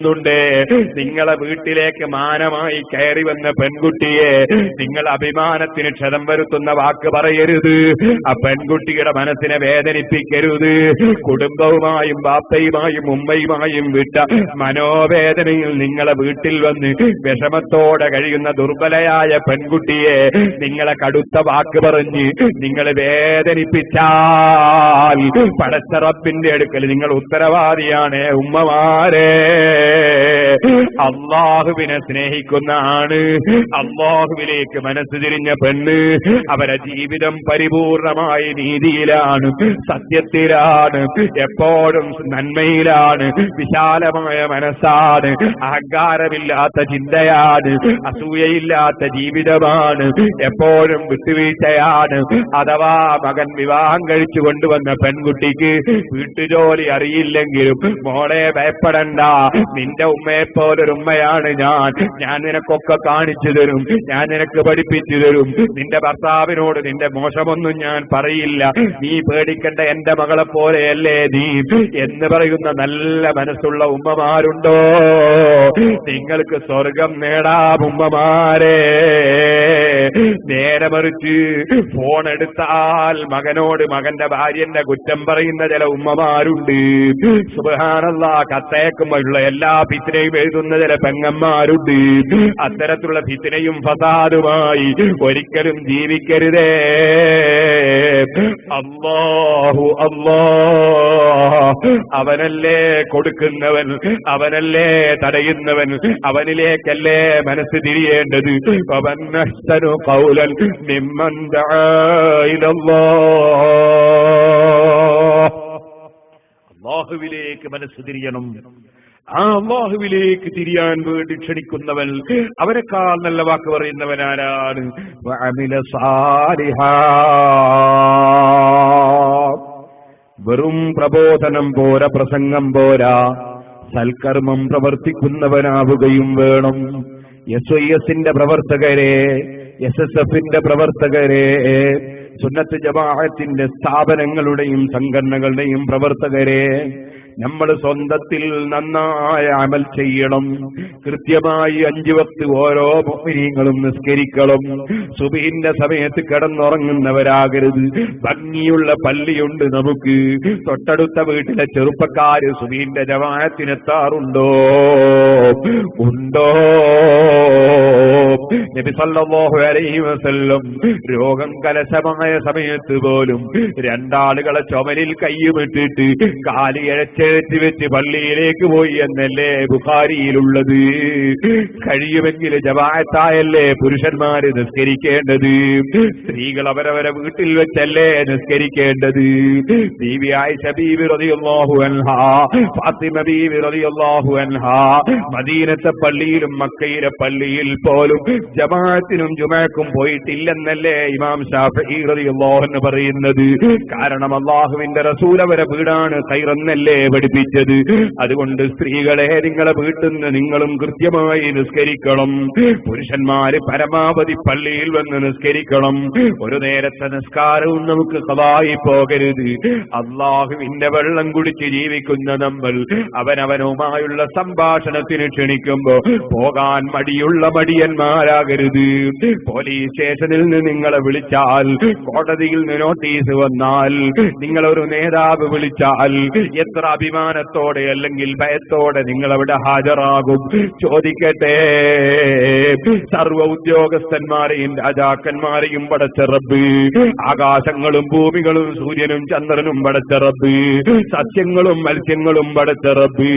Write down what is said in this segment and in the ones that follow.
ുണ്ട്. നിങ്ങളെ വീട്ടിലേക്ക് മാനമായി കയറി വന്ന പെൺകുട്ടിയെ നിങ്ങൾ അഭിമാനത്തിന് ക്ഷതം വരുത്തുന്ന വാക്ക് പറയരുത്. ആ പെൺകുട്ടിയുടെ മനസ്സിനെ വേദനിപ്പിക്കരുത്. കുടുംബവുമായും ബാപ്പയുമായും ഉമ്മയുമായും വിട്ട മനോവേദനയിൽ നിങ്ങളെ വീട്ടിൽ വന്ന് വിഷമത്തോടെ കഴിയുന്ന ദുർബലയായ പെൺകുട്ടിയെ നിങ്ങളെ കടുത്ത വാക്ക് പറഞ്ഞ് നിങ്ങൾ വേദനിപ്പിച്ചാൽ പടച്ച റബ്ബിന്റെ അടുക്കൽ നിങ്ങൾ ഉത്തരവാദിയാണ്. ഉമ്മമാരെ, അള്ളാഹുവിനെ സ്നേഹിക്കുന്ന ആണ്, അള്ളാഹുവിലേക്ക് മനസ്സ് തിരിഞ്ഞ പെണ്ണ്, അവരെ ജീവിതം പരിപൂർണമായി നീതിയിലാണ്, സത്യത്തിലാണ്, എപ്പോഴും നന്മയിലാണ്, വിശാലമായ മനസ്സാണ്, അഹങ്കാരമില്ലാത്ത ചിന്തയാണ്, അസൂയയില്ലാത്ത ജീവിതമാണ്, എപ്പോഴും വിട്ടുവീഴ്ചയാണ്. അഥവാ മകൻ വിവാഹം കഴിച്ചു കൊണ്ടുവന്ന പെൺകുട്ടിക്ക് വീട്ടുജോലി അറിയില്ലെങ്കിലും മോളെ ഭയപ്പെടണ്ട, നിന്റെ ഉമ്മയെപ്പോലൊരു ഉമ്മയാണ് ഞാൻ നിനക്കൊക്കെ കാണിച്ചു തരും, ഞാൻ നിനക്ക് പഠിപ്പിച്ചു തരും, നിന്റെ ഭർത്താവിനോട് നിന്റെ മോശമൊന്നും ഞാൻ പറയില്ല, നീ പേടിക്കേണ്ട, എന്റെ മകളെ പോലെയല്ലേ നീ എന്ന് പറയുന്ന നല്ല മനസ്സുള്ള ഉമ്മമാരുണ്ടോ? നിങ്ങൾക്ക് സ്വർഗം നേടാം ഉമ്മമാരെ. നേരെ മറിച്ച് ഫോൺ എടുത്താൽ മകനോട് മകന്റെ ഭാര്യന്റെ കുറ്റം പറയുന്ന ചില ഉമ്മമാരുണ്ട്. സുബ്ഹാനല്ലാഹ്, കത്തേക്കുമ്പോഴുള്ള എല്ലാ ഫിത്നയും എഴുതുന്ന ചില പെങ്ങന്മാരുണ്ട്. അത്തരത്തിലുള്ള ഫിത്നയും ഫസാദുമായി ഒരിക്കലും ജീവിക്കരുതേ. അല്ലാഹു അല്ലാഹ്, അവനല്ലേ കൊടുക്കുന്നവൻ, അവനല്ലേ തടയുന്നവൻ, അവനിലേക്കല്ലേ മനസ്സ് തിരിയേണ്ടത്. വമൻ അഹ്സനു ഖൗലൻ മിമ്മൻ ദആ ഇലല്ലാഹ്. അല്ലാഹുവിലേക്ക് മനസ്സ് തിരിയണം. ആ അല്ലാഹുവിലേക്ക് തിരിയാൻ വേണ്ടി ക്ഷണിക്കുന്നവൻ, അവരെക്കാൾ നല്ല വാക്ക് പറയുന്നവൻ ആരാണ്? വഅമില സാലിഹാ. വെറും പ്രബോധനം പോരാ, പ്രസംഗം പോരാ, സൽക്കർമ്മം പ്രവർത്തിക്കുന്നവനാവുകയും വേണം. SYSന്റെ പ്രവർത്തകരെ, SSFന്റെ പ്രവർത്തകരെ, സുന്നത്ത് ജമാഅത്തിന്റെ സ്ഥാപനങ്ങളുടെയും സംഘടനകളുടെയും പ്രവർത്തകരെ, നമ്മൾ സ്വന്തത്തിൽ നന്നായ അമൽ ചെയ്യണം. കൃത്യമായി 5 വക്ത് ഓരോ മുഅ്മിനീങ്ങളും നിസ്കരിക്കണം. സുബഹിന്റെ സമയത്ത് കിടന്നുറങ്ങുന്നവരാകരുത്. ഭംഗിയുള്ള പള്ളിയുണ്ട് നമുക്ക്, തൊട്ടടുത്ത വീട്ടിലെ ചെറുപ്പക്കാര് സുബഹിന്റെ ജമാഅത്തിനെത്താറുണ്ടോ? ഉണ്ടോ? നബി സല്ലല്ലാഹു അലൈഹി വസല്ലം രോഗം കലശമായ സമയത്ത് പോലും 2 ആളുകളെ ചുമലിൽ കയ്യുമിട്ടിട്ട് കാല് ഇഴച്ചെഴുത്തി വെച്ച് പള്ളിയിലേക്ക് പോയി എന്നല്ലേ ബുഖാരിയിലുള്ളത്. കഴിയുമെങ്കിൽ ജമാഅത്തായല്ലേ പുരുഷന്മാര് നിസ്കരിക്കേണ്ടത്, സ്ത്രീകൾ അവരവരെ വീട്ടിൽ വെച്ചല്ലേ നിസ്കരിക്കേണ്ടത്. ബീവി ആയിഷ ബീവി റളിയല്ലാഹു അൻഹാ, ഫാത്തിമ ബീവി റളിയല്ലാഹു അൻഹാ മദീനത്തെ പള്ളിയിലും മക്കയിലെ പള്ളിയിൽ പോലും ജമാഅത്തിനും ജുമഅക്കും പോയിട്ടില്ലെന്നല്ലേ ഇമാം ശാഫിഈ റളിയല്ലാഹു അൻഹു പറയുന്നത്. കാരണം അല്ലാഹുവിന്റെ റസൂൽ അവരെ വീടാണ് ഖൈറെന്നല്ലേ പഠിപ്പിച്ചത്. അതുകൊണ്ട് സ്ത്രീകളെ, നിങ്ങളെ വീട്ടിൽ നിന്ന് നിങ്ങളും കൃത്യമായി നിസ്കരിക്കണം. പുരുഷന്മാര് പരമാവധി പള്ളിയിൽ വന്ന് നിസ്കരിക്കണം. ഒരു നേരത്തെ നിസ്കാരവും നമുക്ക് ഖളായി പോകരുത്. അല്ലാഹുവിന്റെ വെള്ളം കുടിച്ച് ജീവിക്കുന്ന നമ്മൾ അവനവനുമായുള്ള സംഭാഷണത്തിന് ക്ഷണിക്കുമ്പോ പോകാൻ മടിയുള്ള മടിയന്മാരാകരുത്. പോലീസ് സ്റ്റേഷനിൽ നിന്ന് നിങ്ങളെ വിളിച്ചാൽ, കോടതിയിൽ നിന്ന് നോട്ടീസ് വന്നാൽ, നിങ്ങളൊരു നേതാവ് വിളിച്ചാൽ എത്ര അഭിമാനത്തോടെ അല്ലെങ്കിൽ ഭയത്തോടെ നിങ്ങളവിടെ ഹാജരാകും? ചോദിക്കട്ടെ, സർവ ഉദ്യോഗസ്ഥന്മാരെയും രാജാക്കന്മാരെയും പടച്ച റബ്ബ്, ആകാശങ്ങളും ഭൂമികളും സൂര്യനും ചന്ദ്രനും പടച്ച റബ്ബ്, സസ്യങ്ങളും മത്സ്യങ്ങളും പടച്ച റബ്ബ്,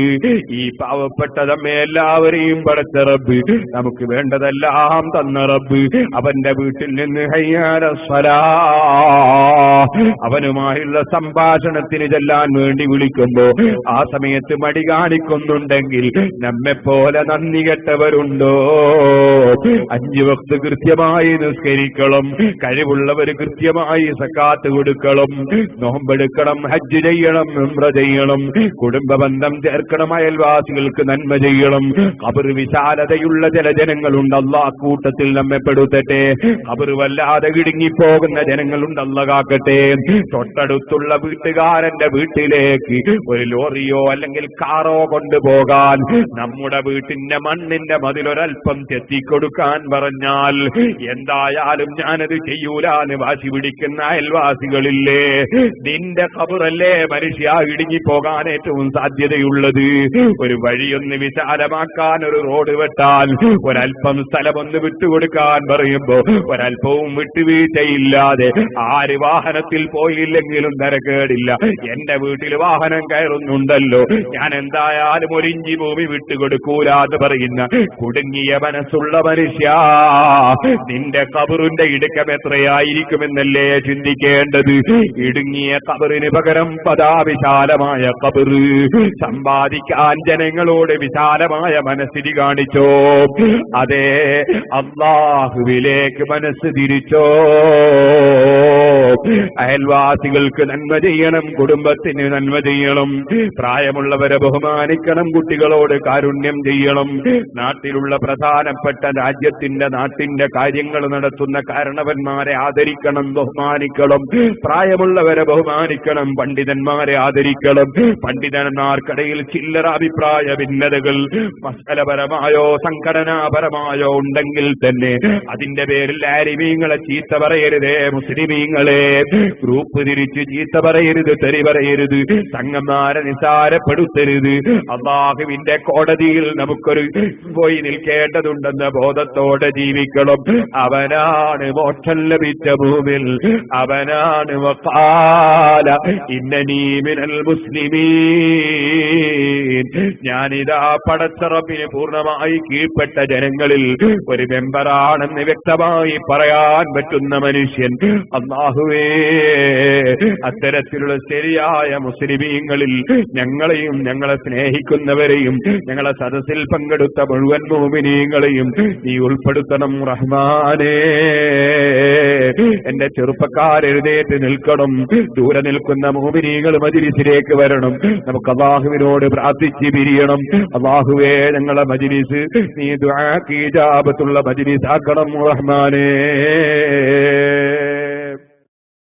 ഈ പാവപ്പെട്ട നമ്മെ എല്ലാവരെയും പടച്ച റബ്ബ്, നമുക്ക് വേണ്ടതെല്ലാം തന്ന റബ്ബ്, അവന്റെ വീട്ടിൽ നിന്ന് ഹയ്യാല സ്വലാഹ് അവനുമായുള്ള സംഭാഷണത്തിന് ചെല്ലാൻ വേണ്ടി വിളിക്കുമ്പോ ആ സമയത്ത് മടി കാണിക്കുന്നുണ്ടെങ്കിൽ നമ്മെപ്പോലെ നന്ദി കെട്ടവരുണ്ടോ? 5 വക്ത് കൃത്യമായി നിസ്കരിക്കണം. കഴിവുള്ളവർ കൃത്യമായി സക്കാത്ത് കൊടുക്കണം, നോമ്പെടുക്കണം, ഹജ്ജ് ചെയ്യണം, ഉംറ ചെയ്യണം, കുടുംബ ബന്ധം ചേർക്കണം, അയൽവാസികൾക്ക് നന്മ ചെയ്യണം. ഖബർ വിശാലതയുള്ള ചില ജനങ്ങളുണ്ട്, അല്ലാഹു കൂട്ടത്തിൽ നമ്മെ പെടുത്തട്ടെ. ഖബർ വല്ലാതെ ഇടുങ്ങിപ്പോകുന്ന ജനങ്ങളുണ്ട്, അല്ലാഹു കാക്കട്ടെ. തൊട്ടടുത്തുള്ള വീട്ടുകാരന്റെ വീട്ടിലേക്ക് ഒരു ലോറിയോ അല്ലെങ്കിൽ കാറോ കൊണ്ടുപോകാൻ നമ്മുടെ വീട്ടിന്റെ മണ്ണിന്റെ മതിലൊരൽപ്പം ചെത്തിക്കൊടുക്കാൻ പറഞ്ഞാൽ എന്തായാലും ഞാനത് ചെയ്യൂലാന്ന് വാശി പിടിക്കുന്ന അയൽവാസികളില്ലേ? നിന്റെ ഖബറല്ലേ മനുഷ്യ ഇടുങ്ങിപ്പോകാൻ ഏറ്റവും സാധ്യതയുള്ളത്. ഒരു വഴിയൊന്ന് വിശാലമാക്കാൻ, ഒരു റോഡ് വെട്ടാൻ, ഒരൽപ്പം സ്ഥലമൊന്ന് വിട്ടുകൊടുക്കാൻ പറയുമ്പോ ഒരൽപ്പവും വിട്ടുവീഴ്ചയില്ലാതെ ആര് വാഹനത്തിൽ പോയില്ലെങ്കിലും തരക്കേടില്ല, എന്റെ വീട്ടിൽ വാഹനം കയറുന്നുണ്ടല്ലോ, ഞാൻ എന്തായാലും ഒരു ഇഞ്ചി ഭൂമി വിട്ടുകൊടുക്കൂലാന്ന് പറയുന്ന കുടുങ്ങിയ മനസ്സുള്ള മനുഷ്യ, നിന്റെ ഖബറിന്റെ ഇടുക്കം എത്രയായിരിക്കുമെന്നല്ലേ ചിന്തിക്കേണ്ടത്. ഇടുങ്ങിയ ഖബറിന് പകരം വിശാലമായ ഖബർ. സമ്പാദിക്കാൻ ജനങ്ങളോട് വിശാലമായ മനസ്സിന് കാണിച്ചോ? അതെ, അല്ലാഹുവിലേക്ക് മനസ്സ് തിരിച്ചോ? അയൽവാസികൾക്ക് നന്മ ചെയ്യണം, കുടുംബത്തിന് നന്മ ചെയ്യണം, പ്രായമുള്ളവരെ ബഹുമാനിക്കണം, കുട്ടികളോട് കാരുണ്യം ചെയ്യണം, നാട്ടിലുള്ള പ്രധാനപ്പെട്ട നാട്ടിന്റെ കാര്യങ്ങൾ നടത്തുന്ന കാരണവന്മാരെ ആദരിക്കണം, ബഹുമാനിക്കണം, പ്രായമുള്ളവരെ ബഹുമാനിക്കണം, പണ്ഡിതന്മാരെ ആദരിക്കണം. പണ്ഡിതന്മാർക്കിടയിൽ ചില്ലറ അഭിപ്രായ ഭിന്നതകൾ മസലപരമായോ സംഘടനാപരമായോ ഉണ്ടെങ്കിൽ തന്നെ അതിന്റെ പേരിൽ ആലിമീങ്ങളെ ചീത്ത പറയരുതേ. മുസ്ലിമീങ്ങളെ ഗ്രൂപ്പ് തിരിച്ച് ചീത്ത പറയരുത്, തെറി പറയരുത്, സംഘന്മാരെ നിസാരപ്പെടുത്തരുത്. അല്ലാഹുവിന്റെ കോടതിയിൽ നമുക്കൊരു പോയി നിൽക്കേണ്ടതുണ്ടെന്ന ബോധത്തോടെ ജീവിക്കണം. അവനാണ് മോക്ഷം ലഭിച്ച ഭൂമിൽ, അവനാണ് വഖാല ഇന്നനീ മിനൽ മുസ്ലിമീൻ, ഞാനിതാ പടച്ച റബ്ബിന് പൂർണ്ണമായി കീഴ്പ്പെട്ട ജനങ്ങളിൽ ഒരു മെമ്പറാണെന്ന് വ്യക്തമായി പറയാൻ പറ്റുന്ന മനുഷ്യൻ. അല്ലാഹുവേ, അത്തരത്തിലുള്ള ശരിയായ മുസ്ലിമീങ്ങളിൽ ഞങ്ങളെയും ഞങ്ങളെ സ്നേഹിക്കുന്നവരെയും ഞങ്ങളെ സദസ്സിൽ പങ്കെടുത്ത മുഴുവൻ മുഅ്മിനീങ്ങളെയും നീ ഉൾപ്പെടുത്തണം റഹ്മാനേ. എന്റെ ചെറുപ്പക്കാരെഴുന്നേറ്റ് നിൽക്കണം. ദൂരെ നിൽക്കുന്ന മുഅ്മിനീങ്ങൾ മജ്‌ലിസിലേക്ക് വരണം. നമുക്ക് അല്ലാഹുവിനോട് പ്രാർത്ഥിച്ച് പിരിയണം. അല്ലാഹുവേ, ഞങ്ങളെ മജ്‌ലിസ് നീ ദുആക്ക് ഇജാബത്തുള്ള മജ്‌ലിസ് ആക്കണം റഹ്മാനേ.